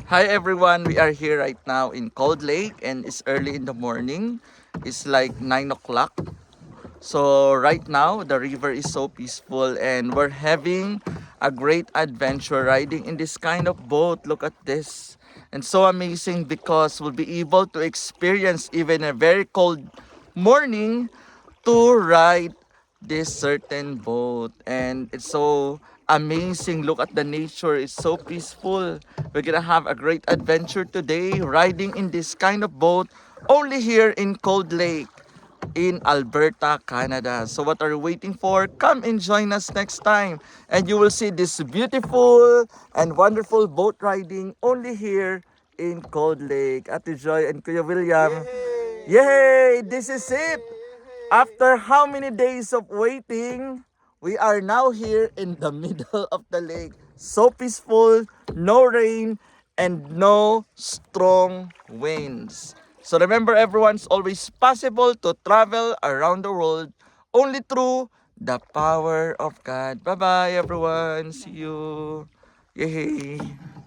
Hi everyone, we are here right now in Cold Lake and it's early in the morning. It's like 9 o'clock. So right now the river is so peaceful and we're having a great adventure riding in this kind of boat. Look at this. And so amazing because we'll be able to experience even a very cold morning to ride this certain boat, and it's so amazing. Look at the nature, it's so peaceful. We're gonna have a great adventure today riding in this kind of boat only here in Cold Lake in Alberta, Canada. So what are you waiting for? Come and join us next time and you will see this beautiful and wonderful boat riding only here in Cold Lake. Ate Joy and Kuya William, yay! This is it! After how many days of waiting, we are now here in the middle of the lake. So peaceful, no rain, and no strong winds. So remember everyone, it's always possible to travel around the world only through the power of God. Bye-bye everyone. See you. Yay!